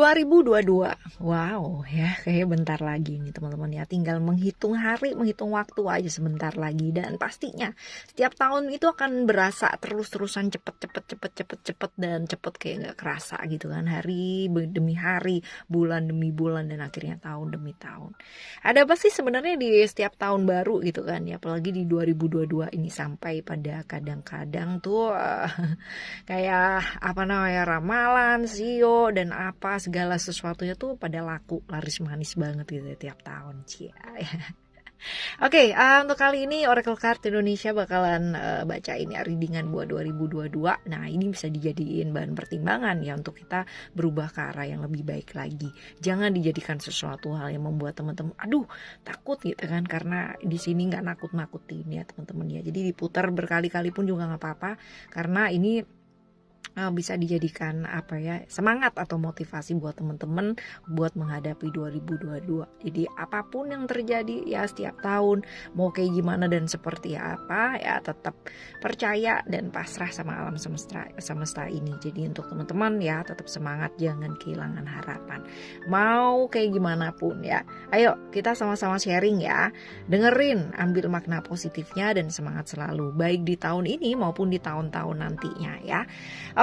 2022. Wow, ya kayaknya bentar lagi nih teman-teman ya. Tinggal menghitung hari, menghitung waktu aja sebentar lagi. Dan pastinya setiap tahun itu akan berasa terus-terusan cepet dan cepet kayak nggak kerasa gitu kan. Hari demi hari, bulan demi bulan, dan akhirnya tahun demi tahun. Ada apa sih sebenarnya di setiap tahun baru gitu kan ya. Apalagi di 2022 ini sampai pada kadang-kadang tuh kayak apa namanya, ramalan, sio, dan apa segala sesuatunya tuh pada laku laris manis banget gitu ya, tiap tahun. Cia. Oke, untuk kali ini Oracle Card Indonesia bakalan bacain ya readingan buat 2022. Nah, ini bisa dijadiin bahan pertimbangan ya untuk kita berubah ke arah yang lebih baik lagi. Jangan dijadikan sesuatu hal yang membuat teman-teman aduh takut gitu kan, karena di sini nggak nakut-nakutin ya teman-teman ya. Jadi diputar berkali-kali pun juga nggak apa-apa, karena ini bisa dijadikan apa ya, semangat atau motivasi buat teman-teman buat menghadapi 2022. Jadi apapun yang terjadi ya setiap tahun, mau kayak gimana dan seperti apa ya, tetap percaya dan pasrah sama alam semesta ini. Jadi untuk teman-teman ya tetap semangat, jangan kehilangan harapan. Mau kayak gimana pun ya, ayo kita sama-sama sharing ya, dengerin, ambil makna positifnya dan semangat selalu, baik di tahun ini maupun di tahun-tahun nantinya ya.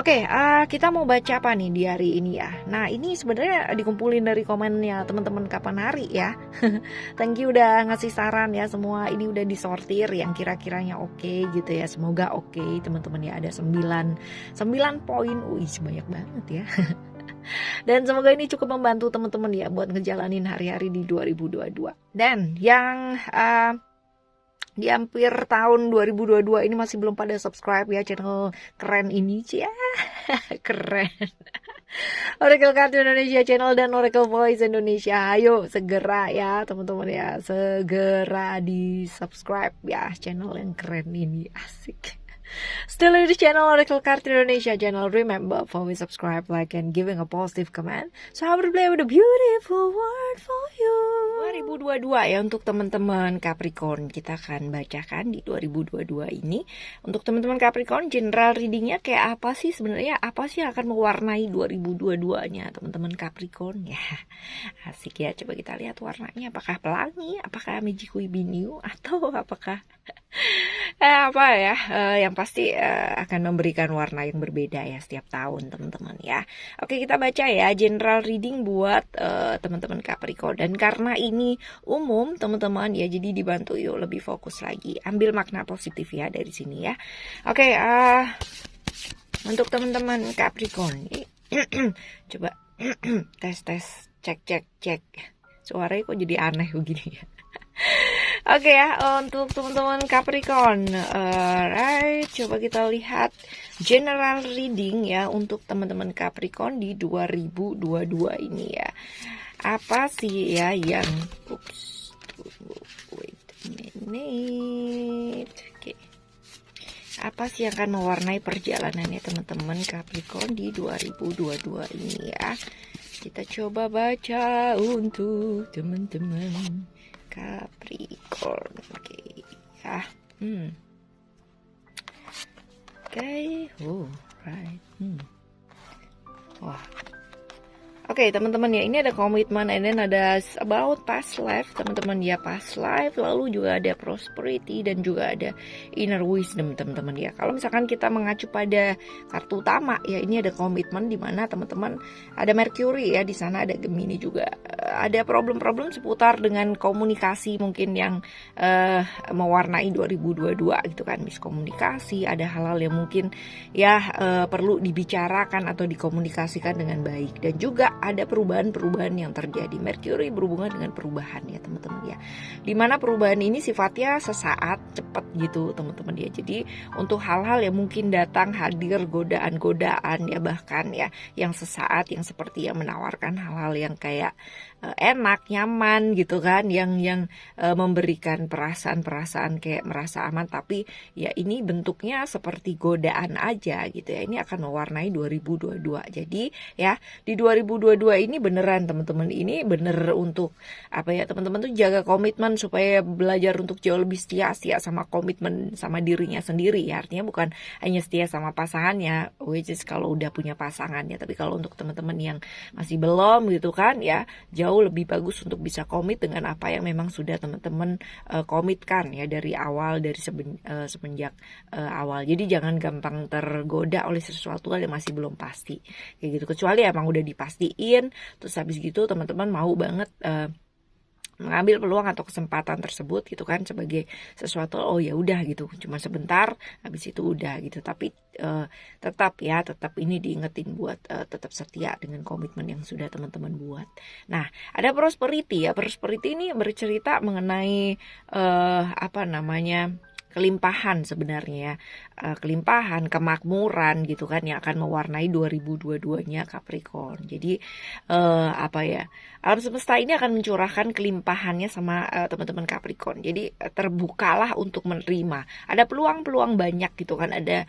Oke, kita mau baca apa nih di hari ini ya. Nah, ini sebenarnya dikumpulin dari komennya teman-teman kapan hari ya. Thank you udah ngasih saran ya semua. Ini udah disortir yang kira-kiranya oke gitu ya. Semoga oke teman-teman ya. Ada 9 poin. Wih, banyak banget ya. Dan semoga ini cukup membantu teman-teman ya buat ngejalanin hari-hari di 2022. Dan yang di hampir tahun 2022 ini masih belum pada subscribe ya channel keren ini, cia. Keren. Oracle Card Indonesia channel dan Oracle Voice Indonesia. Ayo segera ya teman-teman ya, segera di subscribe ya channel yang keren ini, asik. Still in the channel Oracle Card Indonesia channel. Remember, for we subscribe, like, and giving a positive comment, so I will play with a beautiful word for you. 2022 ya untuk teman-teman Capricorn, kita akan bacakan di 2022 ini. Untuk teman-teman Capricorn, general readingnya kayak apa sih sebenarnya? Apa sih yang akan mewarnai 2022-nya teman-teman Capricorn ya? Asik ya, coba kita lihat warnanya. Apakah pelangi, apakah Magic Binyu, atau apakah apa ya, yang pasti akan memberikan warna yang berbeda ya setiap tahun teman-teman ya. Oke, kita baca ya general reading buat teman-teman Capricorn. Dan karena ini umum teman-teman ya, jadi dibantu yuk lebih fokus lagi, ambil makna positif ya dari sini ya. Oke, untuk teman-teman Capricorn coba tes cek suaranya kok jadi aneh begini ya. Oke ya, untuk teman-teman Capricorn, right, coba kita lihat general reading ya untuk teman-teman Capricorn di 2022 ini ya. Apa sih ya yang wait a minute. Oke. Apa sih yang akan mewarnai perjalanannya teman-teman Capricorn di 2022 ini ya. Kita coba baca untuk teman-teman Capricorn. Oke ya. Oke. Oh, right. Wah. Oke, teman-teman ya, ini ada komitmen, and then ada about past life teman-teman ya, past life, lalu juga ada prosperity dan juga ada inner wisdom teman-teman ya. Kalau misalkan kita mengacu pada kartu utama ya, ini ada komitmen di mana teman-teman ada Mercury ya, di sana ada Gemini juga. Ada problem-problem seputar dengan komunikasi mungkin yang mewarnai 2022 gitu kan, miskomunikasi, ada hal-hal yang mungkin ya perlu dibicarakan atau dikomunikasikan dengan baik. Dan juga ada perubahan-perubahan yang terjadi. Mercury berhubungan dengan perubahan ya teman-teman ya, dimana perubahan ini sifatnya sesaat, cepat gitu teman-teman ya. Jadi untuk hal-hal yang mungkin datang, hadir godaan-godaan ya, bahkan ya yang sesaat, yang seperti yang menawarkan hal-hal yang kayak enak, nyaman gitu kan, yang memberikan perasaan-perasaan kayak merasa aman, tapi ya ini bentuknya seperti godaan aja gitu ya. Ini akan mewarnai 2022. Jadi ya di 2022 2022 ini beneran teman-teman, ini bener untuk apa ya, teman-teman tuh jaga komitmen supaya belajar untuk jauh lebih setia sama komitmen sama dirinya sendiri ya. Artinya bukan hanya setia sama pasangannya, which is kalau udah punya pasangannya, tapi kalau untuk teman-teman yang masih belum gitu kan ya, jauh lebih bagus untuk bisa komit dengan apa yang memang sudah teman-teman komitkan ya dari awal, dari semenjak awal. Jadi jangan gampang tergoda oleh sesuatu hal yang masih belum pasti kayak gitu, kecuali emang udah dipastiin, terus habis gitu teman-teman mau banget mengambil peluang atau kesempatan tersebut gitu kan sebagai sesuatu, oh ya udah gitu, cuma sebentar habis itu udah gitu. Tapi tetap ini diingetin buat tetap setia dengan komitmen yang sudah teman-teman buat. Nah, ada prosperity ya. Prosperity ini bercerita mengenai apa namanya, kelimpahan sebenarnya, kelimpahan, kemakmuran gitu kan yang akan mewarnai 2022-nya Capricorn. Jadi apa ya, alam semesta ini akan mencurahkan kelimpahannya sama teman-teman Capricorn. Jadi terbukalah untuk menerima. Ada peluang-peluang banyak gitu kan, ada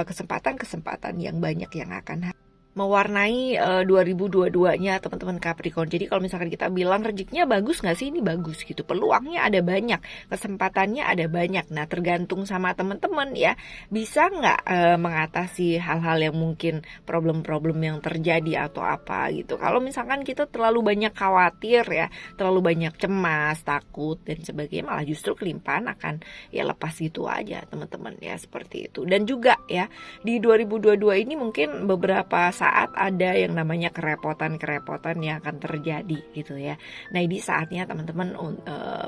kesempatan-kesempatan yang banyak yang akan mewarnai 2022-nya teman-teman Capricorn. Jadi kalau misalkan kita bilang rezekinya bagus nggak sih? Ini bagus gitu. Peluangnya ada banyak, kesempatannya ada banyak. Nah, tergantung sama teman-teman ya. Bisa nggak mengatasi hal-hal yang mungkin problem-problem yang terjadi atau apa gitu. Kalau misalkan kita terlalu banyak khawatir ya, terlalu banyak cemas, takut dan sebagainya, malah justru kelimpahan akan ya lepas gitu aja teman-teman ya, seperti itu. Dan juga ya di 2022 ini mungkin beberapa saat ada yang namanya kerepotan-kerepotan yang akan terjadi gitu ya. Nah, ini saatnya teman-teman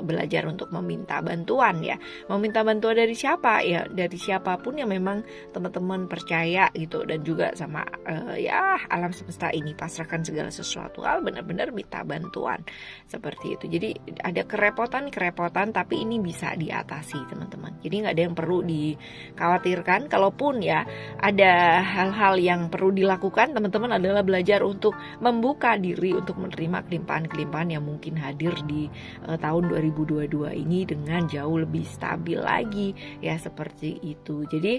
belajar untuk meminta bantuan ya. Meminta bantuan dari siapa? Ya dari siapapun yang memang teman-teman percaya gitu, dan juga sama ya alam semesta ini, pasrahkan segala sesuatu hal, benar-benar minta bantuan seperti itu. Jadi ada kerepotan-kerepotan tapi ini bisa diatasi teman-teman. Jadi nggak ada yang perlu dikhawatirkan. Kalaupun ya ada hal-hal yang perlu dilakukan, teman-teman adalah belajar untuk membuka diri untuk menerima kelimpahan-kelimpahan yang mungkin hadir di tahun 2022 ini dengan jauh lebih stabil lagi ya, seperti itu. Jadi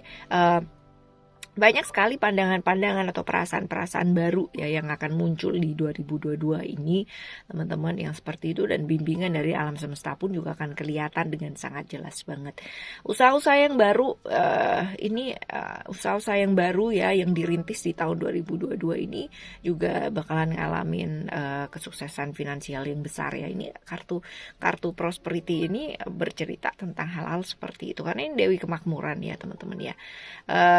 banyak sekali pandangan-pandangan atau perasaan-perasaan baru ya yang akan muncul di 2022 ini teman-teman, yang seperti itu, dan bimbingan dari alam semesta pun juga akan kelihatan dengan sangat jelas banget. Usaha-usaha yang baru usaha-usaha yang baru ya yang dirintis di tahun 2022 ini juga bakalan ngalamin kesuksesan finansial yang besar ya. Ini kartu prosperity ini bercerita tentang hal-hal seperti itu, karena ini Dewi Kemakmuran ya teman-teman ya.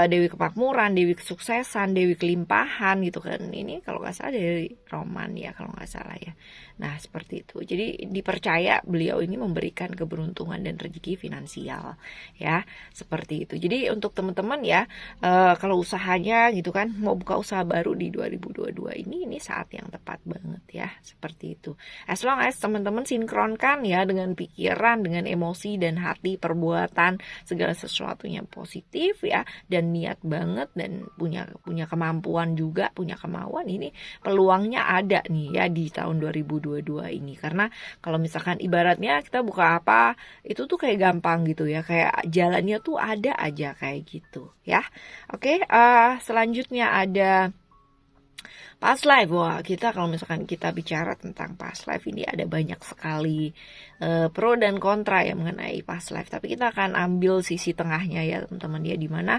Dewi Kemakmuran, Dewi Kesuksesan, Dewi Kelimpahan gitu kan. Ini kalau nggak salah dari Roman ya, kalau nggak salah ya. Nah, seperti itu. Jadi dipercaya beliau ini memberikan keberuntungan dan rezeki finansial ya, seperti itu. Jadi untuk teman-teman ya, kalau usahanya gitu kan, mau buka usaha baru di 2022 ini saat yang tepat banget ya, seperti itu. As long as teman-teman sinkronkan ya dengan pikiran, dengan emosi dan hati, perbuatan, segala sesuatunya positif ya, dan niat banget, dan punya kemampuan juga, punya kemauan, ini peluangnya ada nih ya di tahun 2022 ini. Karena kalau misalkan ibaratnya kita buka apa itu tuh kayak gampang gitu ya, kayak jalannya tuh ada aja kayak gitu ya. Oke, selanjutnya ada past life. Wah, kalau misalkan kita bicara tentang past life ini ada banyak sekali pro dan kontra ya mengenai past life. Tapi kita akan ambil sisi tengahnya ya teman-teman ya, dimana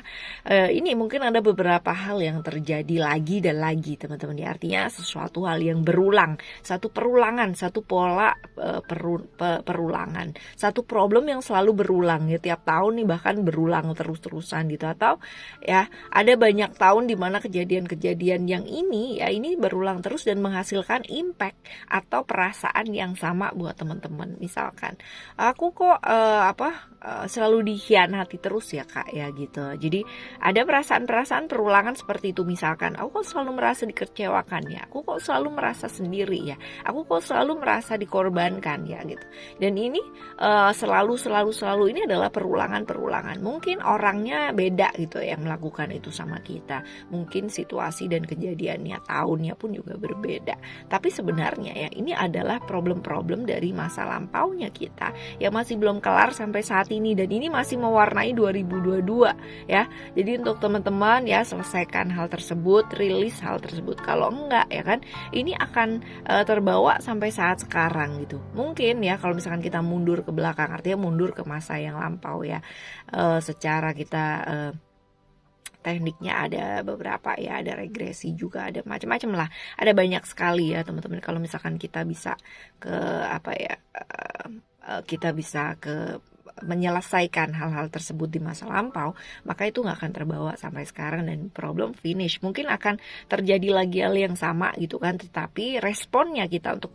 ini mungkin ada beberapa hal yang terjadi lagi dan lagi teman-teman ya. Artinya sesuatu hal yang berulang, satu perulangan, satu pola perulangan, satu problem yang selalu berulang ya tiap tahun nih, bahkan berulang terus-terusan gitu. Atau ya ada banyak tahun dimana kejadian-kejadian yang ini berulang terus dan menghasilkan impact atau perasaan yang sama buat teman-teman. Misalkan aku kok selalu dikhianati terus ya kak ya gitu. Jadi ada perasaan-perasaan perulangan seperti itu. Misalkan aku kok selalu merasa dikecewakan ya, aku kok selalu merasa sendiri ya, aku kok selalu merasa dikorbankan ya gitu. Dan ini selalu ini adalah perulangan. Mungkin orangnya beda gitu yang melakukan itu sama kita, mungkin situasi dan kejadian kemudian ya tahunnya pun juga berbeda. Tapi sebenarnya ya ini adalah problem-problem dari masa lampaunya kita yang masih belum kelar sampai saat ini, dan ini masih mewarnai 2022 ya. Jadi untuk teman-teman ya, selesaikan hal tersebut, rilis hal tersebut. Kalau enggak ya kan, ini akan terbawa sampai saat sekarang gitu. Mungkin ya kalau misalkan kita mundur ke belakang, artinya mundur ke masa yang lampau ya, secara kita tekniknya ada beberapa ya, ada regresi juga, ada macam-macam lah, ada banyak sekali ya teman-teman. Kalau misalkan kita bisa ke apa ya, kita bisa ke menyelesaikan hal-hal tersebut di masa lampau, maka itu nggak akan terbawa sampai sekarang dan problem finish. Mungkin akan terjadi lagi hal yang sama gitu kan, tetapi responnya kita untuk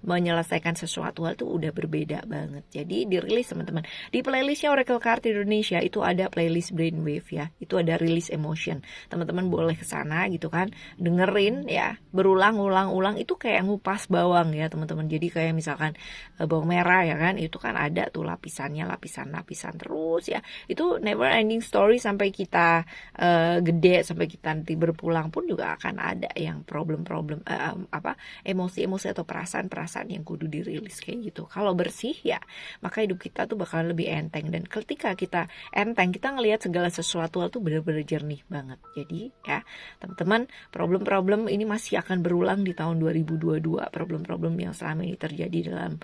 menyelesaikan sesuatu hal itu udah berbeda banget. Jadi dirilis teman-teman. Di playlistnya Oracle Card Indonesia itu ada playlist Brainwave ya, itu ada release emotion. Teman-teman boleh ke sana gitu kan, dengerin ya, berulang-ulang-ulang. Itu kayak ngupas bawang ya teman-teman. Jadi kayak misalkan bawang merah ya kan, itu kan ada tuh lapisannya, lapisan-lapisan terus ya. Itu never ending story sampai kita gede, sampai kita nanti berpulang pun juga akan ada yang problem-problem emosi-emosi atau perasaan-perasaan yang kudu dirilis kayak gitu. Kalau bersih ya, maka hidup kita tuh bakalan lebih enteng, dan ketika kita enteng, kita ngelihat segala sesuatu tuh benar-benar jernih banget. Jadi ya teman-teman, problem-problem ini masih akan berulang di tahun 2022. Problem-problem yang selama ini terjadi dalam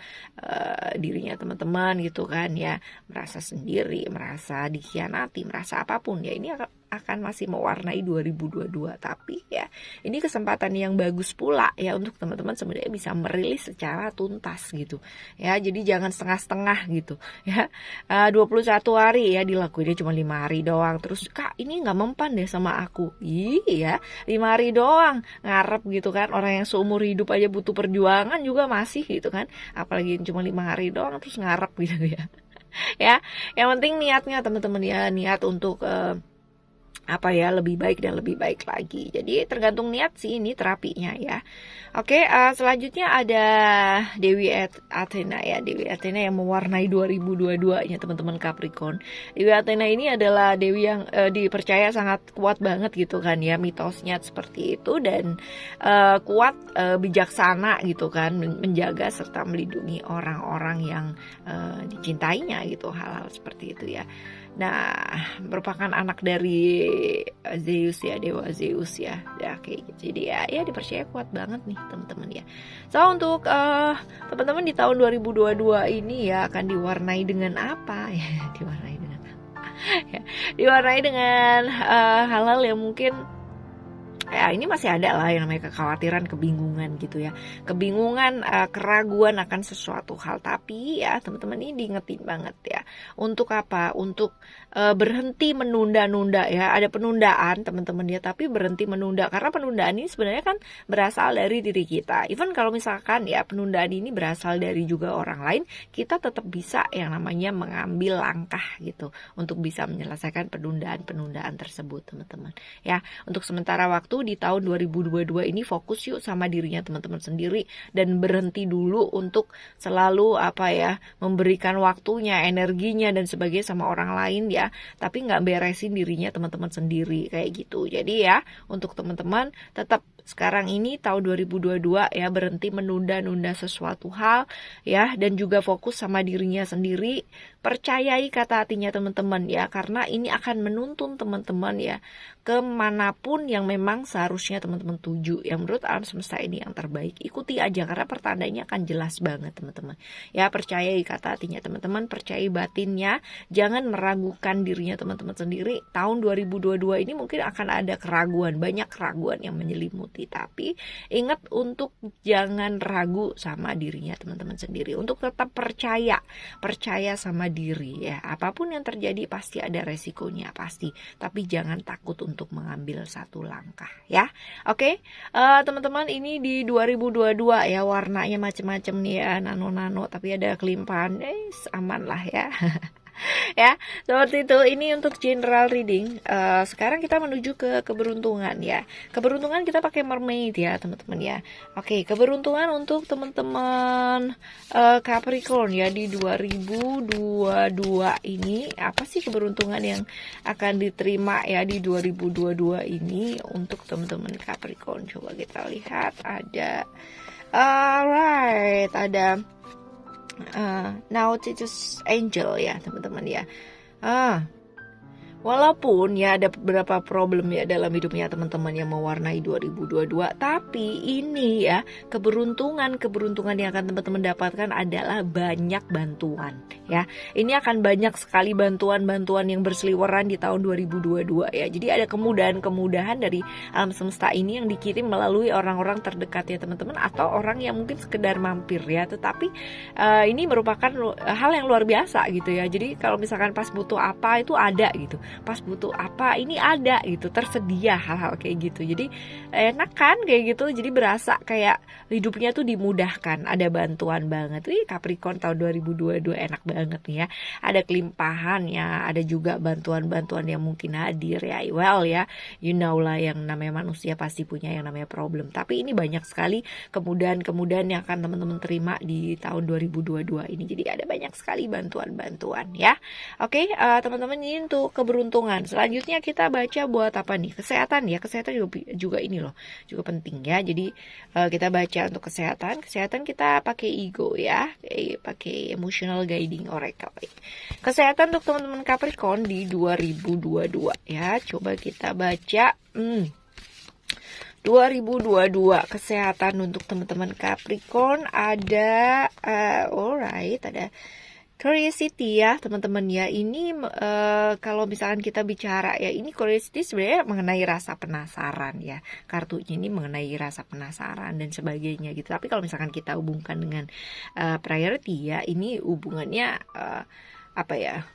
dirinya teman-teman gitu kan ya, merasa sendiri, merasa dikhianati, merasa apapun ya, ini akan masih mewarnai 2022. Tapi ya ini kesempatan yang bagus pula ya untuk teman-teman sebenarnya bisa merilis secara tuntas gitu ya. Jadi jangan setengah-setengah gitu ya. 21 hari ya dilakuinnya cuma 5 hari doang, terus kak ini nggak mempan deh sama aku. Iya 5 hari doang ngarep gitu kan, orang yang seumur hidup aja butuh perjuangan juga masih gitu kan, apalagi cuma 5 hari doang terus ngarep gitu ya. Ya yang penting niatnya teman-teman ya, niat untuk lebih baik dan lebih baik lagi. Jadi tergantung niat sih ini terapinya ya. Oke, selanjutnya ada Dewi Athena ya. Dewi Athena yang mewarnai 2022-nya teman-teman Capricorn. Dewi Athena ini adalah dewi yang dipercaya sangat kuat banget gitu kan ya, mitosnya seperti itu, dan kuat, bijaksana gitu kan, menjaga serta melindungi orang-orang yang dicintainya gitu, hal-hal seperti itu ya. Nah, merupakan anak dari Zeus ya, dewa Zeus ya, kayak gitu. Jadi ya dipercaya kuat banget nih teman-teman ya. So untuk teman-teman di tahun 2022 ini ya akan diwarnai dengan apa ya? Diwarnai dengan apa? Ya, diwarnai dengan hal-hal yang mungkin ya ini masih ada lah yang namanya kekhawatiran, kebingungan gitu ya, kebingungan, keraguan akan sesuatu hal. Tapi ya teman-teman ini diingetin banget ya, untuk apa? Untuk berhenti menunda-nunda ya. Ada penundaan teman-teman ya, tapi berhenti menunda, karena penundaan ini sebenarnya kan berasal dari diri kita. Even kalau misalkan ya penundaan ini berasal dari juga orang lain, kita tetap bisa yang namanya mengambil langkah gitu untuk bisa menyelesaikan penundaan-penundaan tersebut teman-teman ya. Untuk sementara waktu di tahun 2022 ini fokus yuk sama dirinya teman-teman sendiri, dan berhenti dulu untuk selalu memberikan waktunya, energinya dan sebagainya sama orang lain ya, tapi nggak beresin dirinya teman-teman sendiri kayak gitu. Jadi ya untuk teman-teman tetap sekarang ini tahun 2022 ya, berhenti menunda-nunda sesuatu hal ya, dan juga fokus sama dirinya sendiri. Percayai kata hatinya teman-teman ya, karena ini akan menuntun teman-teman ya kemanapun yang memang seharusnya teman-teman tuju, yang menurut alam semesta ini yang terbaik. Ikuti aja karena pertandanya akan jelas banget teman-teman ya. Percayai kata hatinya teman-teman, percayai batinnya, jangan meragukan dirinya teman-teman sendiri. Tahun 2022 ini mungkin akan ada keraguan, banyak keraguan yang menyelimuti, tapi ingat untuk jangan ragu sama dirinya teman-teman sendiri, untuk tetap percaya sama diri ya. Apapun yang terjadi pasti ada resikonya pasti, tapi jangan takut untuk mengambil satu langkah ya. Oke, teman-teman, ini di 2022 ya, warnanya macam-macam nih ya, nano-nano, tapi ada kelimpahan, aman lah ya. Ya, seperti itu. Ini untuk general reading. Sekarang kita menuju ke keberuntungan ya. Keberuntungan kita pakai mermaid ya, teman-teman ya. Oke, keberuntungan untuk teman-teman Capricorn ya di 2022 ini. Apa sih keberuntungan yang akan diterima ya di 2022 ini untuk teman-teman Capricorn? Coba kita lihat. Ada alright, ada now it's angel ya teman-teman ya. Walaupun ya ada beberapa problem ya dalam hidupnya teman-teman yang mewarnai 2022, tapi ini ya keberuntungan yang akan teman-teman dapatkan adalah banyak bantuan ya. Ini akan banyak sekali bantuan-bantuan yang berseliweran di tahun 2022 ya. Jadi ada kemudahan-kemudahan dari alam semesta ini yang dikirim melalui orang-orang terdekat ya teman-teman, atau orang yang mungkin sekedar mampir ya. Tetapi ini merupakan hal yang luar biasa gitu ya. Jadi kalau misalkan pas butuh apa itu ada gitu, pas butuh apa ini ada gitu, tersedia hal-hal kayak gitu. Jadi enak kan kayak gitu, jadi berasa kayak hidupnya tuh dimudahkan, ada bantuan banget. Capricorn tahun 2022 enak banget nih ya, ada kelimpahan ya, ada juga bantuan-bantuan yang mungkin hadir ya. Well ya, you know lah, yang namanya manusia pasti punya yang namanya problem, tapi ini banyak sekali kemudahan-kemudahan yang akan teman-teman terima di tahun 2022 ini. Jadi ada banyak sekali bantuan-bantuan ya. Oke, teman-teman, ini untuk keberuntungan. Selanjutnya kita baca buat apa nih? Kesehatan ya. Kesehatan juga ini loh, juga penting ya. Jadi kita baca untuk kesehatan. Kesehatan kita pakai ego ya, pakai emotional guiding oracle. Kesehatan untuk teman-teman Capricorn di 2022 ya. Coba kita baca 2022 kesehatan untuk teman-teman Capricorn ada alright, ada curiosity ya teman-teman ya. Ini kalau misalkan kita bicara ya, ini curiosity sebenarnya mengenai rasa penasaran ya. Kartunya ini mengenai rasa penasaran dan sebagainya gitu. Tapi kalau misalkan kita hubungkan dengan priority ya, ini hubungannya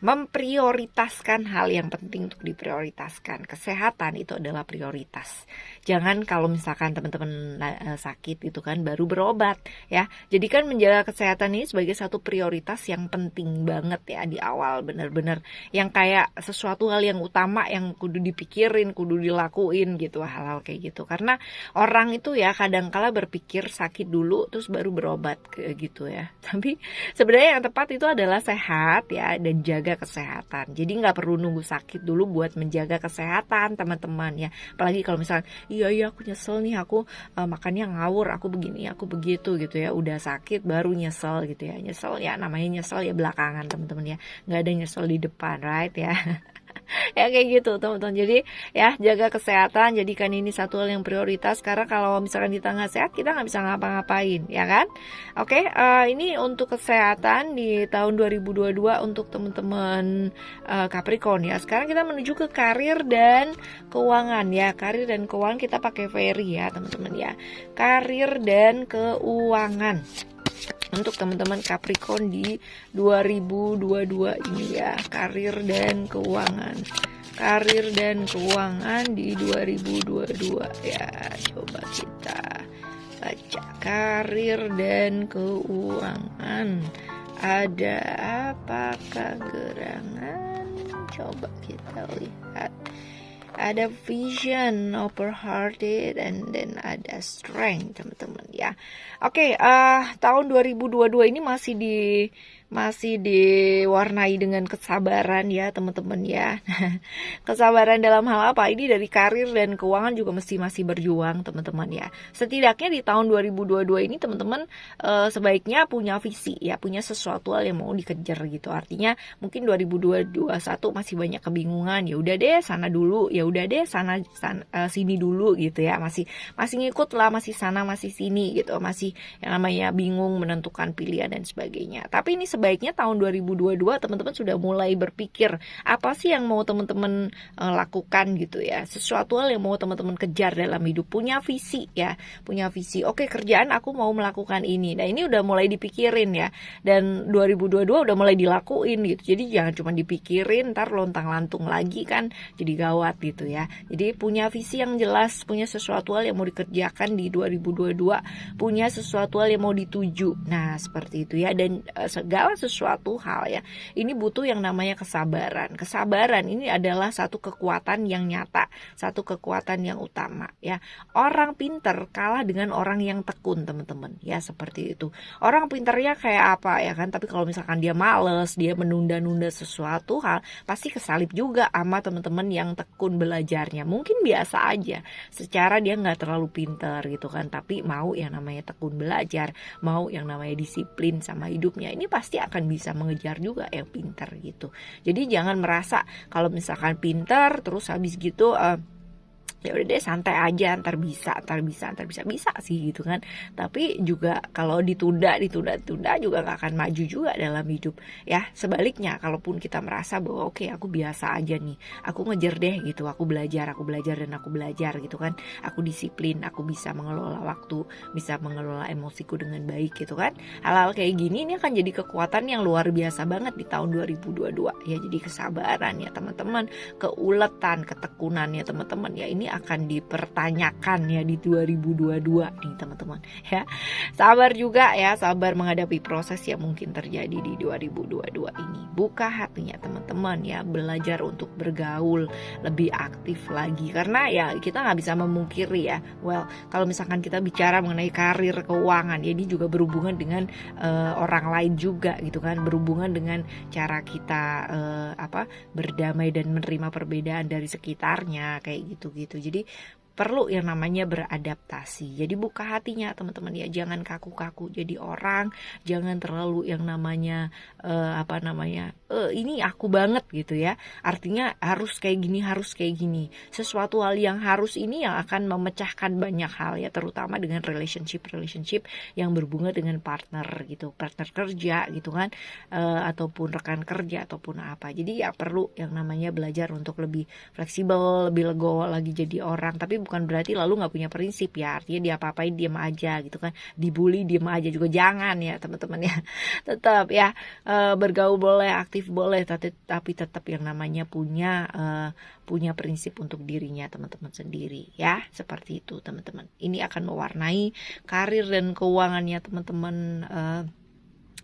memprioritaskan hal yang penting untuk diprioritaskan. Kesehatan itu adalah prioritas. Jangan kalau misalkan teman-teman sakit itu kan baru berobat ya. Jadi kan menjaga kesehatan ini sebagai satu prioritas yang penting banget ya di awal, bener-bener yang kayak sesuatu hal yang utama yang kudu dipikirin, kudu dilakuin gitu, hal-hal kayak gitu. Karena orang itu ya kadangkala berpikir sakit dulu terus baru berobat gitu ya. Tapi sebenarnya yang tepat itu adalah sehat ya, dan jaga kesehatan. Jadi nggak perlu nunggu sakit dulu buat menjaga kesehatan teman-teman ya. Apalagi kalau misalnya iya aku nyesel nih, aku makannya ngawur, aku begini, aku begitu gitu ya. Udah sakit baru nyesel gitu ya. Nyesel ya, namanya nyesel ya belakangan teman-teman ya. Nggak ada nyesel di depan, right ya. Ya kayak gitu teman-teman. Jadi ya jaga kesehatan, jadikan ini satu hal yang prioritas, karena kalau misalkan kita nggak sehat kita nggak bisa ngapa-ngapain ya kan. Oke, ini untuk kesehatan di tahun 2022 untuk teman-teman Capricorn ya. Sekarang kita menuju ke karir dan keuangan ya. Karir dan keuangan kita pakai fairy ya teman-teman ya. Karir dan keuangan untuk teman-teman Capricorn di 2022 ini ya. Karir dan keuangan di 2022 ya. Coba kita baca karir dan keuangan, ada apakah gerangan? Coba kita lihat. Ada vision, open-hearted, and then ada strength teman-teman ya. Oke, tahun 2022 ini masih diwarnai dengan kesabaran ya teman-teman ya. Kesabaran dalam hal apa? Ini dari karir dan keuangan juga masih berjuang teman-teman ya. Setidaknya di tahun 2022 ini teman-teman sebaiknya punya visi ya, punya sesuatu hal yang mau dikejar gitu. Artinya mungkin 2021 masih banyak kebingungan, ya udah deh sana dulu, ya udah deh sana sini dulu gitu ya. Masih ngikut lah, masih sana masih sini gitu. Masih yang namanya bingung menentukan pilihan dan sebagainya. Tapi ini sebaiknya tahun 2022 teman-teman sudah mulai berpikir apa sih yang mau teman-teman lakukan gitu ya. Sesuatu hal yang mau teman-teman kejar dalam hidup, punya visi ya, punya visi. Oke, kerjaan aku mau melakukan ini. Nah, ini udah mulai dipikirin ya. Dan 2022 udah mulai dilakuin gitu. Jadi jangan cuma dipikirin ntar lontang-lantung lagi kan jadi gawat gitu ya. Jadi punya visi yang jelas, punya sesuatu hal yang mau dikerjakan di 2022, punya sesuatu hal yang mau dituju. Nah, seperti itu ya. Dan segala segala sesuatu hal ya, ini butuh yang namanya kesabaran. Kesabaran ini adalah satu kekuatan yang nyata, satu kekuatan yang utama ya. Orang pinter kalah dengan orang yang tekun, teman-teman ya, seperti itu. Orang pinternya kayak apa ya kan, tapi kalau misalkan dia males, dia menunda-nunda sesuatu hal, pasti kesalip juga sama teman-teman yang tekun belajarnya. Mungkin biasa aja, secara dia nggak terlalu pinter gitu kan, tapi mau yang namanya tekun belajar, mau yang namanya disiplin sama hidupnya, ini pasti akan bisa mengejar juga yang pinter gitu. Jadi jangan merasa kalau misalkan pinter terus habis gitu ya udah deh santai aja, ntar bisa bisa sih gitu kan. Tapi juga kalau ditunda juga gak akan maju juga dalam hidup ya. Sebaliknya, kalaupun kita merasa bahwa oke, aku biasa aja nih, aku ngejar deh gitu, aku belajar dan aku belajar gitu kan, aku disiplin, aku bisa mengelola waktu, bisa mengelola emosiku dengan baik gitu kan. Hal-hal kayak gini ini akan jadi kekuatan yang luar biasa banget di tahun 2022 ya. Jadi kesabaran ya teman-teman, keuletan, ketekunan ya teman-teman ya, ini akan dipertanyakan ya di 2022 nih teman-teman ya. Sabar juga ya, sabar menghadapi proses yang mungkin terjadi di 2022 ini. Buka hatinya teman-teman ya, belajar untuk bergaul lebih aktif lagi, karena ya kita nggak bisa memungkiri ya, kalau misalkan kita bicara mengenai karir keuangan ya, ini juga berhubungan dengan orang lain juga gitu kan, berhubungan dengan cara kita berdamai dan menerima perbedaan dari sekitarnya kayak gitu-gitu. Jadi perlu yang namanya beradaptasi. Jadi buka hatinya teman-teman ya, jangan kaku-kaku jadi orang, jangan terlalu yang namanya ini aku banget gitu ya. Artinya harus kayak gini. Sesuatu hal yang harus ini yang akan memecahkan banyak hal ya, terutama dengan relationship yang berhubungan dengan partner gitu, partner kerja gitu kan, ataupun rekan kerja ataupun apa. Jadi ya perlu yang namanya belajar untuk lebih fleksibel, lebih legowo lagi jadi orang. Tapi bukan berarti lalu nggak punya prinsip ya, artinya dia apa-apain diam aja gitu kan, dibully diam aja juga jangan ya teman-teman ya. Tetap ya bergaul boleh, aktif boleh, tapi tetap yang namanya punya prinsip untuk dirinya teman-teman sendiri ya, seperti itu teman-teman. Ini akan mewarnai karir dan keuangannya teman-teman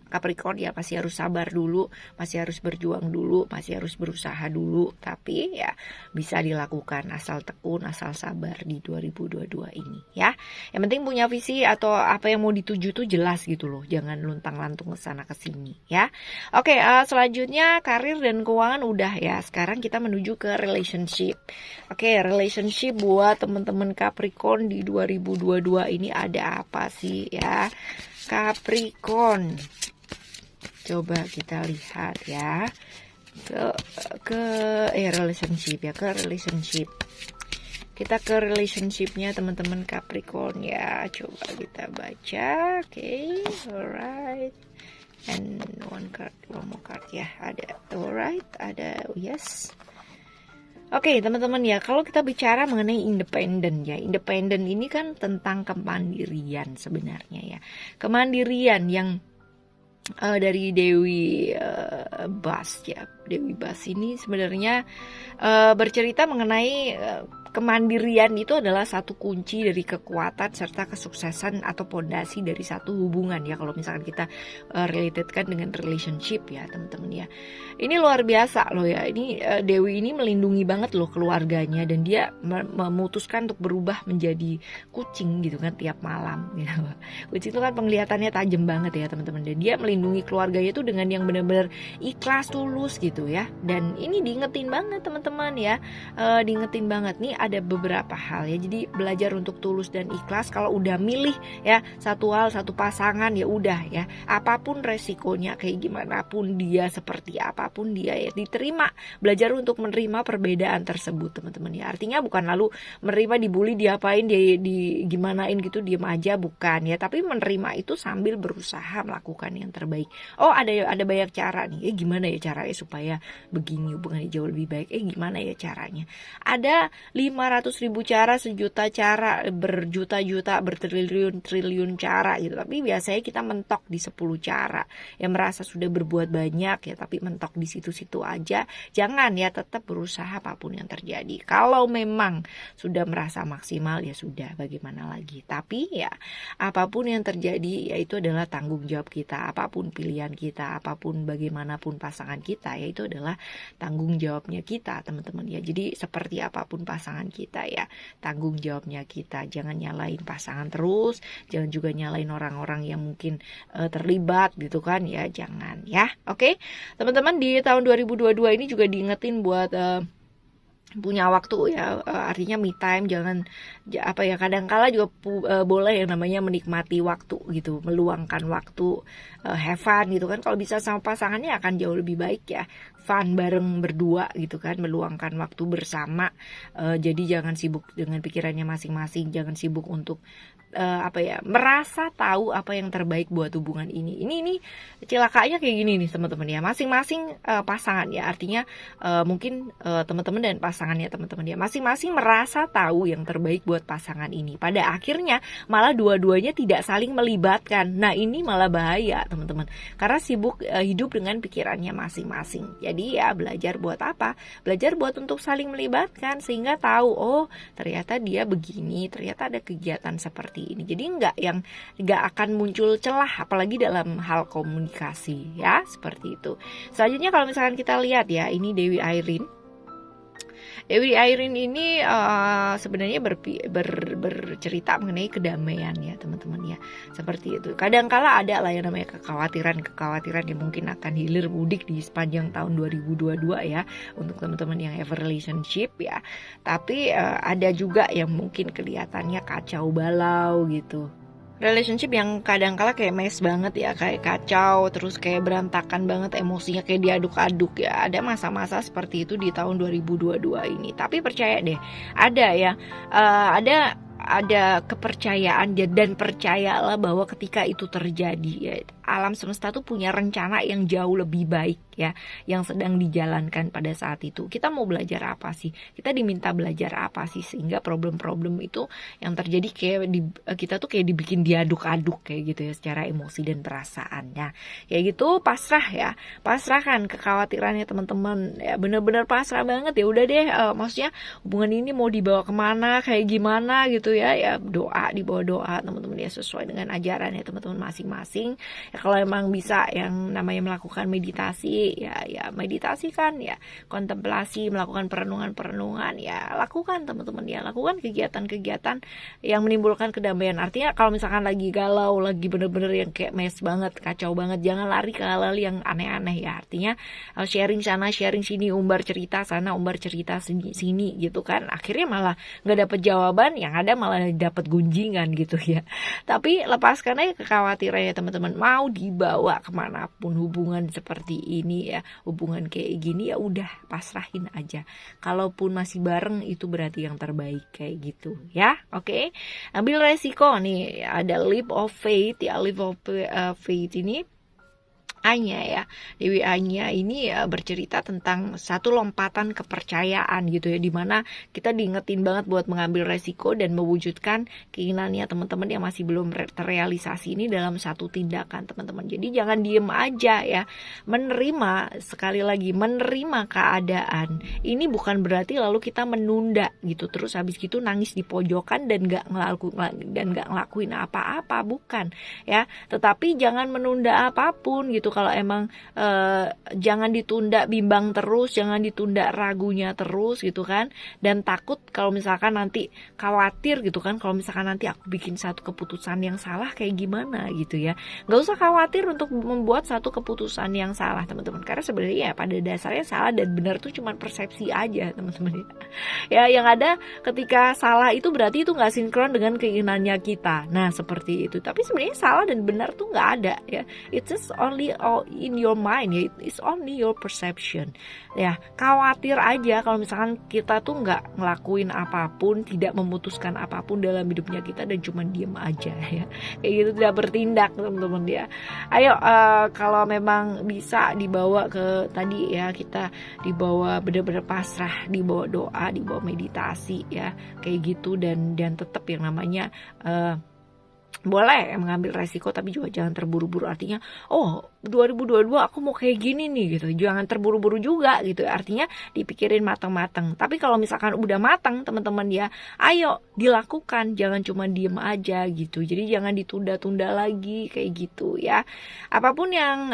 Capricorn ya. Masih harus sabar dulu, masih harus berjuang dulu, masih harus berusaha dulu, tapi ya bisa dilakukan asal tekun, asal sabar di 2022 ini ya. Yang penting punya visi atau apa yang mau dituju tuh jelas gitu loh, jangan luntang-lantung ke sana ke sini ya. Oke, selanjutnya karir dan keuangan udah ya. Sekarang kita menuju ke relationship. Oke, relationship buat teman-teman Capricorn di 2022 ini ada apa sih ya? Capricorn, coba kita lihat ya ke relationship ya, ke relationship. Kita ke relationshipnya teman-teman Capricorn ya. Coba kita baca. Oke, alright. And one more card ya. Ada alright, ada yes. Oke teman-teman ya, kalau kita bicara mengenai independen ya, independen ini kan tentang kemandirian sebenarnya ya. Kemandirian yang dari Dewi Bas ya. Dewi Bas ini sebenarnya bercerita mengenai kemandirian itu adalah satu kunci dari kekuatan serta kesuksesan atau pondasi dari satu hubungan ya, kalau misalkan kita relatedkan dengan relationship ya teman-teman ya. Ini luar biasa loh ya, ini Dewi ini melindungi banget loh keluarganya, dan dia memutuskan untuk berubah menjadi kucing gitu kan tiap malam gitu. Kucing itu kan penglihatannya tajam banget ya teman-teman, dan dia melindungi keluarganya itu dengan yang benar-benar ikhlas, tulus gitu ya. Dan ini diingetin banget teman-teman ya, diingetin banget nih ada beberapa hal ya. Jadi belajar untuk tulus dan ikhlas. Kalau udah milih ya satu hal, satu pasangan, ya udah ya, apapun resikonya, kayak gimana pun dia, seperti apapun dia ya, diterima. Belajar untuk menerima perbedaan tersebut teman-teman ya. Artinya bukan lalu menerima dibully, diapain, di gimanain gitu diam aja, bukan ya, tapi menerima itu sambil berusaha melakukan yang terbaik. Oh ada banyak cara nih, gimana ya caranya supaya begini hubungannya jauh lebih baik, gimana ya caranya. Ada 500.000 cara, sejuta cara, berjuta-juta, bertriliun-triliun cara gitu. Tapi biasanya kita mentok di 10 cara. Yang merasa sudah berbuat banyak ya, tapi mentok di situ-situ aja. Jangan ya, tetap berusaha apapun yang terjadi. Kalau memang sudah merasa maksimal ya sudah, bagaimana lagi. Tapi ya apapun yang terjadi ya itu adalah tanggung jawab kita. Apapun pilihan kita, apapun bagaimanapun pasangan kita ya itu adalah tanggung jawabnya kita, teman-teman ya. Jadi seperti apapun pasangan kita ya, tanggung jawabnya kita. Jangan nyalain pasangan terus, jangan juga nyalain orang-orang yang mungkin terlibat gitu kan ya, jangan ya. Oke, teman-teman, di tahun 2022 ini juga diingetin buat punya waktu ya, artinya me time. Jangan kadangkala juga boleh yang namanya menikmati waktu gitu, meluangkan waktu, have fun gitu kan. Kalau bisa sama pasangannya akan jauh lebih baik ya, fun bareng berdua gitu kan, meluangkan waktu bersama. Jadi jangan sibuk dengan pikirannya masing-masing, jangan sibuk untuk merasa tahu apa yang terbaik buat hubungan ini. Ini celakanya kayak gini nih teman-teman ya, masing-masing pasangan ya, artinya mungkin teman-teman dan pasangannya teman-teman ya, masing-masing merasa tahu yang terbaik buat pasangan ini. Pada akhirnya malah dua-duanya tidak saling melibatkan. Nah ini malah bahaya teman-teman, karena sibuk hidup dengan pikirannya masing-masing. Jadi ya belajar buat apa? Belajar buat untuk saling melibatkan, sehingga tahu oh ternyata dia begini, ternyata ada kegiatan seperti ini. Jadi nggak akan muncul celah, apalagi dalam hal komunikasi ya, seperti itu. Selanjutnya kalau misalkan kita lihat ya, ini Dewi Airin. Dewi Airin ini sebenarnya bercerita mengenai kedamaian ya teman-teman ya, seperti itu. Kadangkala ada lah yang namanya kekhawatiran yang mungkin akan hilir mudik di sepanjang tahun 2022 ya, untuk teman-teman yang have relationship ya. Tapi ada juga yang mungkin kelihatannya kacau balau gitu. Relationship yang kadangkala kayak mess banget ya, kayak kacau, terus kayak berantakan banget, emosinya kayak diaduk-aduk ya. Ada masa-masa seperti itu di tahun 2022 ini. Tapi percaya deh, ada ya, ada kepercayaan dan percayalah bahwa ketika itu terjadi ya, alam semesta tuh punya rencana yang jauh lebih baik ya, yang sedang dijalankan pada saat itu. Kita mau belajar apa sih? Kita diminta belajar apa sih, sehingga problem-problem itu yang terjadi kayak kita tuh kayak dibikin diaduk-aduk kayak gitu ya, secara emosi dan perasaannya. Kayak gitu, pasrah ya. Pasrahkan kekhawatirannya teman-teman ya, bener-bener pasrah banget ya. Udah deh, maksudnya hubungan ini mau dibawa kemana, kayak gimana gitu ya. Ya doa, dibawa doa teman-teman ya, sesuai dengan ajaran ya teman-teman masing-masing. Ya, kalau emang bisa yang namanya melakukan meditasi ya meditasikan ya, kontemplasi, melakukan perenungan ya lakukan teman-teman ya, lakukan kegiatan-kegiatan yang menimbulkan kedamaian. Artinya kalau misalkan lagi galau, lagi bener-bener yang kayak mess banget, kacau banget, jangan lari ke hal-hal yang aneh-aneh ya. Artinya sharing sana, sharing sini, umbar cerita sana, umbar cerita sini gitu kan. Akhirnya malah nggak dapet jawaban, yang ada malah dapet gunjingan gitu ya. Tapi lepaskan aja kekhawatirannya teman-teman. Mau dibawa kemanapun hubungan seperti ini ya, hubungan kayak gini ya udah pasrahin aja. Kalaupun masih bareng itu berarti yang terbaik kayak gitu ya. Oke, ambil resiko nih, ada leap of faith ya. Leap of faith ini Anya ya, Dewi Anya ini ya bercerita tentang satu lompatan kepercayaan gitu ya, dimana kita diingetin banget buat mengambil resiko dan mewujudkan keinginannya teman-teman yang masih belum terrealisasi ini dalam satu tindakan teman-teman. Jadi jangan diem aja ya, menerima, sekali lagi menerima keadaan. Ini bukan berarti lalu kita menunda gitu, terus habis gitu nangis di pojokan dan nggak ngelakuin apa-apa, bukan ya. Tetapi jangan menunda apapun gitu. Kalau emang jangan ditunda bimbang terus, jangan ditunda ragunya terus gitu kan, dan takut kalau misalkan nanti khawatir gitu kan, kalau misalkan nanti aku bikin satu keputusan yang salah kayak gimana gitu ya. Nggak usah khawatir untuk membuat satu keputusan yang salah teman-teman, karena sebenarnya ya pada dasarnya salah dan benar tuh cuma persepsi aja teman-teman ya. Yang ada ketika salah itu berarti itu nggak sinkron dengan keinginannya kita. Nah seperti itu. Tapi sebenarnya salah dan benar tuh nggak ada ya, it's just only all in your mind ya, it's only your perception ya. Khawatir aja kalau misalkan kita tuh nggak ngelakuin apapun, tidak memutuskan apapun dalam hidupnya kita dan cuma diem aja ya, kayak gitu, tidak bertindak teman-teman ya. Ayo kalau memang bisa dibawa ke tadi ya, kita dibawa benar-benar pasrah, dibawa doa, dibawa meditasi ya, kayak gitu, dan tetap yang namanya boleh mengambil resiko tapi juga jangan terburu-buru. Artinya 2022 aku mau kayak gini nih gitu, jangan terburu-buru juga gitu, artinya dipikirin matang-matang. Tapi kalau misalkan udah matang teman-teman ya, ayo dilakukan, jangan cuma diem aja gitu. Jadi jangan ditunda-tunda lagi kayak gitu ya. Apapun yang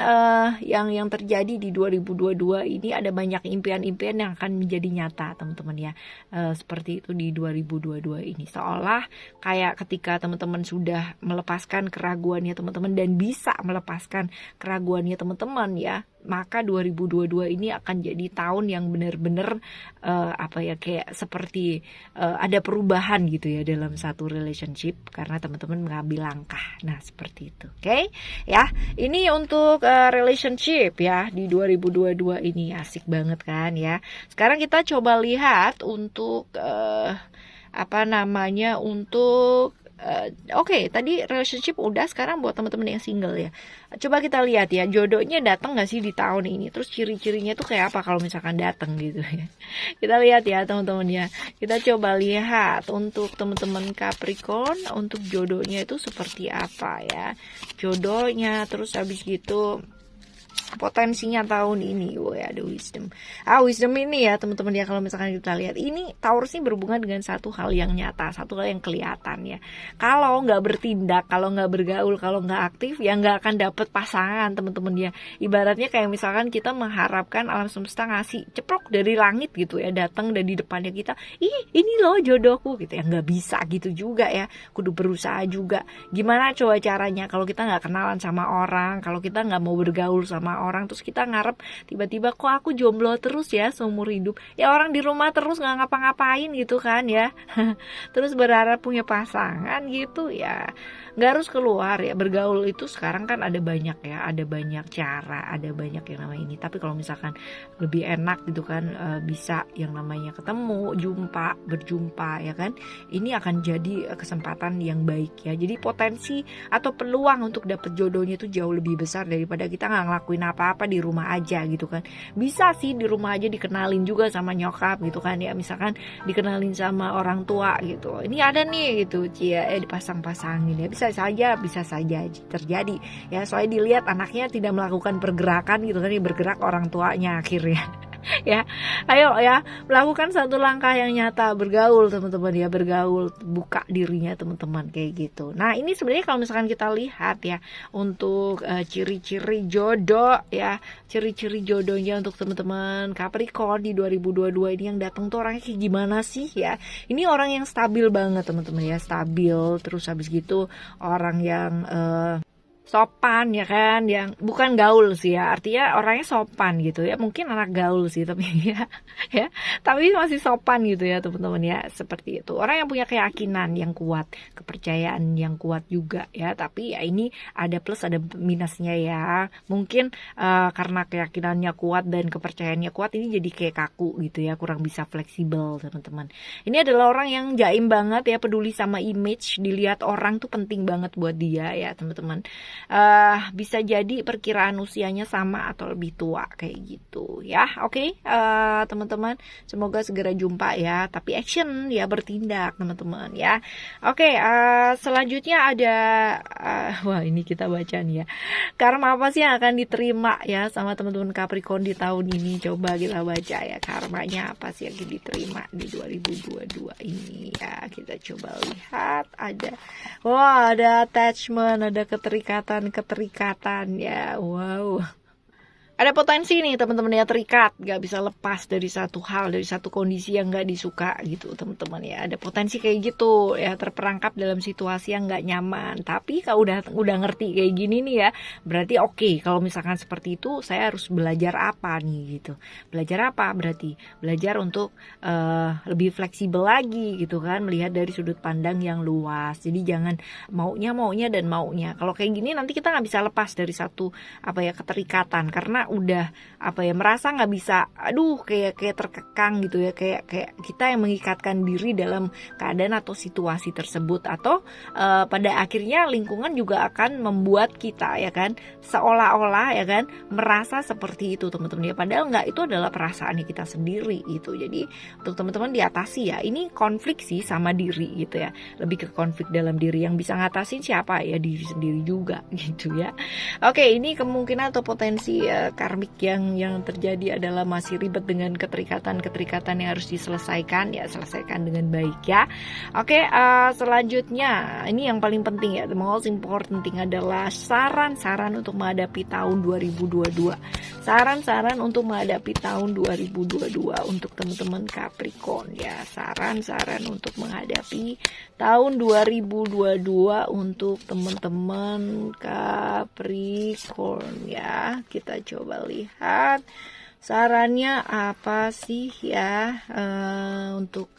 terjadi di 2022 ini, ada banyak impian-impian yang akan menjadi nyata teman-teman ya. Seperti itu di 2022 ini, seolah kayak ketika teman-teman sudah melepaskan keraguannya teman-teman dan bisa melepaskan keraguannya teman-teman ya, maka 2022 ini akan jadi tahun yang benar-benar kayak seperti ada perubahan gitu ya dalam satu relationship karena teman-teman mengambil langkah. Nah seperti itu, oke? Ya, ini untuk relationship ya di 2022 ini, asik banget kan ya. Sekarang kita coba lihat untuk Oke, tadi relationship udah, sekarang buat teman-teman yang single ya. Coba kita lihat ya, jodohnya datang gak sih di tahun ini? Terus ciri-cirinya tuh kayak apa kalau misalkan datang gitu ya. Kita lihat ya teman-teman ya. Kita coba lihat untuk teman-teman Capricorn, untuk jodohnya itu seperti apa ya. Jodohnya, terus habis gitu potensinya tahun ini. Ada wisdom. Wisdom ini ya teman-teman ya, kalau misalkan kita lihat ini Taurus ini berhubungan dengan satu hal yang nyata, satu hal yang kelihatan ya. Kalau nggak bertindak, kalau nggak bergaul, kalau nggak aktif ya nggak akan dapet pasangan teman-teman ya. Ibaratnya kayak misalkan kita mengharapkan alam semesta ngasih ceplok dari langit gitu ya, datang dan di depannya kita, ini loh jodohku gitu ya, nggak bisa gitu juga ya. Kudu berusaha juga. Gimana coba caranya kalau kita nggak kenalan sama orang, kalau kita nggak mau bergaul sama orang, terus kita ngarep tiba-tiba kok aku jomblo terus ya seumur hidup ya, orang di rumah terus nggak ngapa-ngapain gitu kan ya. Terus berharap punya pasangan gitu ya, nggak harus keluar ya. Bergaul itu sekarang kan ada banyak ya, ada banyak cara, ada banyak yang namanya ini. Tapi kalau misalkan lebih enak gitu kan, bisa yang namanya ketemu, berjumpa ya kan, ini akan jadi kesempatan yang baik ya. Jadi potensi atau peluang untuk dapet jodohnya itu jauh lebih besar daripada kita nggak ngelakuin apa-apa di rumah aja gitu kan. Bisa sih di rumah aja dikenalin juga sama nyokap gitu kan ya, misalkan dikenalin sama orang tua gitu, ini ada nih gitu dipasang-pasangin ya, bisa saja terjadi ya. Soalnya dilihat anaknya tidak melakukan pergerakan gitu kan, bergerak orang tuanya akhirnya. Ya, ayo ya, melakukan satu langkah yang nyata, bergaul teman-teman ya, bergaul, buka dirinya teman-teman kayak gitu. Nah ini sebenarnya kalau misalkan kita lihat ya untuk ciri-ciri jodoh ya, ciri-ciri jodohnya untuk teman-teman Capricorn di 2022 ini yang datang tuh orangnya kayak gimana sih ya. Ini orang yang stabil banget teman-teman ya, stabil, terus habis gitu orang yang sopan ya kan, yang bukan gaul sih ya, artinya orangnya sopan gitu ya, mungkin anak gaul sih tapi ya tapi masih sopan gitu ya teman-teman ya, seperti itu. Orang yang punya keyakinan yang kuat, kepercayaan yang kuat juga ya, tapi ya ini ada plus ada minusnya ya. Mungkin karena keyakinannya kuat dan kepercayaannya kuat, ini jadi kayak kaku gitu ya, kurang bisa fleksibel teman-teman. Ini adalah orang yang jaim banget ya, peduli sama image, dilihat orang tuh penting banget buat dia ya teman-teman. Bisa jadi perkiraan usianya sama atau lebih tua kayak gitu ya. Oke, teman-teman, semoga segera jumpa ya, tapi action ya, bertindak teman-teman ya. Oke, selanjutnya ada wah ini kita baca nih ya, karma apa sih yang akan diterima ya sama teman-teman Capricorn di tahun ini. Coba kita baca ya, karmanya apa sih yang diterima di 2022 ini ya. Kita coba lihat, ada attachment, ada keterikatan ya. Wow, Ada potensi nih teman-teman ya, terikat, gak bisa lepas dari satu hal, dari satu kondisi yang gak disuka gitu teman-teman ya. Ada potensi kayak gitu ya, terperangkap dalam situasi yang gak nyaman. Tapi kalau udah ngerti kayak gini nih ya, berarti oke, kalau misalkan seperti itu saya harus belajar apa nih gitu. Belajar apa berarti? Belajar untuk lebih fleksibel lagi gitu kan, melihat dari sudut pandang yang luas. Jadi jangan maunya dan maunya. Kalau kayak gini nanti kita nggak bisa lepas dari satu keterikatan, karena udah merasa nggak bisa, kayak terkekang gitu ya, kayak kita yang mengikatkan diri dalam keadaan atau situasi tersebut, atau pada akhirnya lingkungan juga akan membuat kita ya kan seolah-olah ya kan merasa seperti itu teman-teman ya, padahal nggak, itu adalah perasaan kita sendiri itu. Jadi untuk teman-teman diatasi ya, ini konflik sih sama diri gitu ya, lebih ke konflik dalam diri. Yang bisa ngatasin siapa ya, diri sendiri juga gitu ya. Oke, ini kemungkinan atau potensi karmik yang terjadi adalah masih ribet dengan keterikatan yang harus diselesaikan ya, selesaikan dengan baik ya. Oke, selanjutnya ini yang paling penting ya, the most important thing adalah saran-saran untuk menghadapi tahun 2022. Saran-saran untuk menghadapi tahun 2022 untuk teman-teman Capricorn ya. Saran-saran untuk menghadapi tahun 2022 untuk teman-teman Capricorn ya. Kita coba lihat sarannya apa sih ya untuk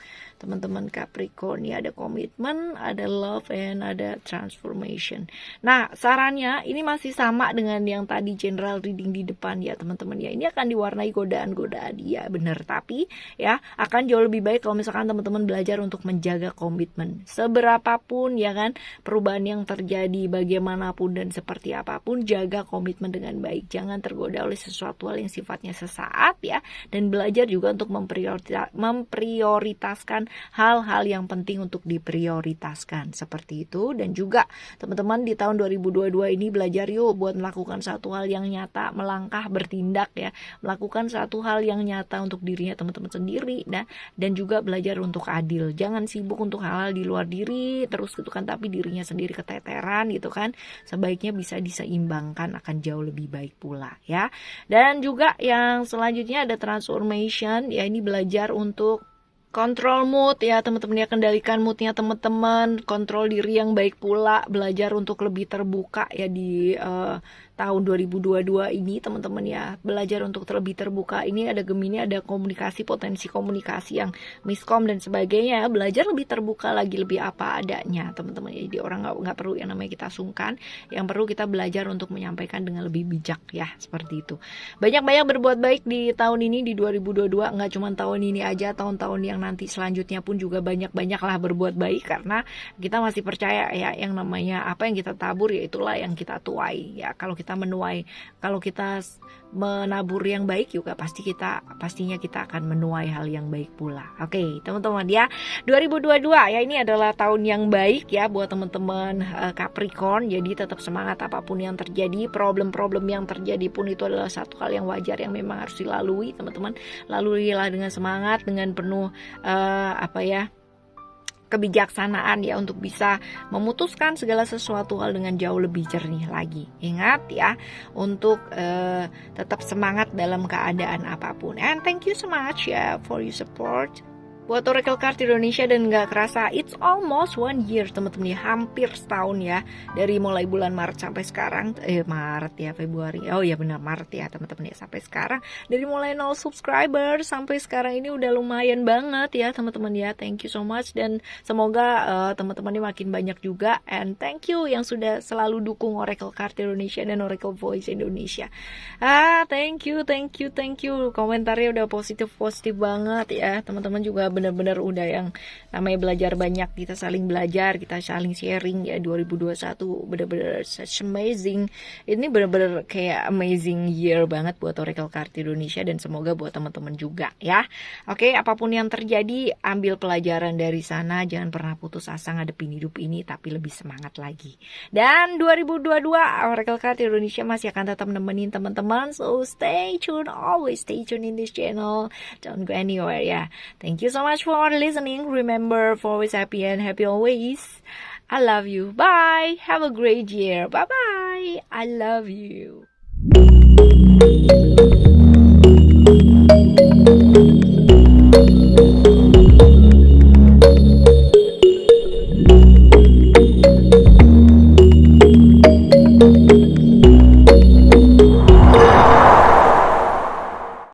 teman-teman Capricorn ya. Ada komitmen, ada love, and ada transformation. Nah, sarannya ini masih sama dengan yang tadi general reading di depan ya teman-teman ya. Ini akan diwarnai godaan-godaan ya, benar, tapi ya akan jauh lebih baik kalau misalkan teman-teman belajar untuk menjaga komitmen. Seberapapun ya kan perubahan yang terjadi, bagaimanapun dan seperti apapun, jaga komitmen dengan baik. Jangan tergoda oleh sesuatu hal yang sifatnya sesaat ya, dan belajar juga untuk memprioritaskan hal-hal yang penting untuk diprioritaskan seperti itu. Dan juga teman-teman di tahun 2022 ini belajar yuk buat melakukan satu hal yang nyata, melangkah, bertindak ya, melakukan satu hal yang nyata untuk dirinya teman-teman sendiri dan juga belajar untuk adil. Jangan sibuk untuk hal-hal di luar diri terus gitu kan, tapi dirinya sendiri keteteran gitu kan, sebaiknya bisa diseimbangkan, akan jauh lebih baik pula ya. Dan juga yang selanjutnya ada transformation ya, ini belajar untuk kontrol mood ya teman-teman ya, kendalikan moodnya teman-teman, kontrol diri yang baik pula, belajar untuk lebih terbuka ya di tahun 2022 ini teman-teman ya, belajar untuk lebih terbuka. Ini ada Gemini, ada komunikasi, potensi komunikasi yang miskom dan sebagainya ya, belajar lebih terbuka lagi, lebih apa adanya teman-teman ya. Jadi orang nggak perlu yang namanya kita sungkan, yang perlu kita belajar untuk menyampaikan dengan lebih bijak ya, seperti itu. Banyak-banyak berbuat baik di tahun ini, di 2022, nggak cuma tahun ini aja, tahun-tahun yang nanti selanjutnya pun juga banyak-banyaklah berbuat baik, karena kita masih percaya ya, yang namanya apa yang kita tabur ya itulah yang kita tuai ya. Kalau kita menuai, kalau kita menabur yang baik juga pastinya kita akan menuai hal yang baik pula. Oke, teman-teman ya, 2022 ya, ini adalah tahun yang baik ya buat teman-teman Capricorn. Jadi tetap semangat apapun yang terjadi, problem-problem yang terjadi pun itu adalah satu hal yang wajar yang memang harus dilalui teman-teman. Laluilah dengan semangat, dengan penuh kebijaksanaan ya, untuk bisa memutuskan segala sesuatu hal dengan jauh lebih jernih lagi. Ingat ya, untuk tetap semangat dalam keadaan apapun. And thank you so much ya for your support buat Oracle Card Indonesia. Dan gak kerasa it's almost 1 year teman-teman ya, hampir setahun ya, dari mulai bulan Maret sampai sekarang, Maret ya, Februari, oh ya benar Maret ya teman-teman ya, sampai sekarang dari mulai 0 subscriber sampai sekarang ini udah lumayan banget ya teman-teman ya. Thank you so much, dan semoga teman-teman ini makin banyak juga. And thank you yang sudah selalu dukung Oracle Card Indonesia dan Oracle Voice Indonesia. Thank you komentarnya udah positif banget ya teman-teman, juga benar-benar udah yang namanya belajar banyak, kita saling belajar, kita saling sharing ya. 2021 benar-benar such amazing, ini benar-benar kayak amazing year banget buat Oracle Card Indonesia, dan semoga buat teman-teman juga ya. Oke, apapun yang terjadi, ambil pelajaran dari sana, jangan pernah putus asa ngadepin hidup ini, tapi lebih semangat lagi. Dan 2022 Oracle Card Indonesia masih akan tetap nemenin teman-teman, so stay tune, always stay tune in this channel, don't go anywhere ya. Thank you so much for listening. Remember, for always happy and happy always. I love you. Bye. Have a great year. Bye bye. I love you. ini.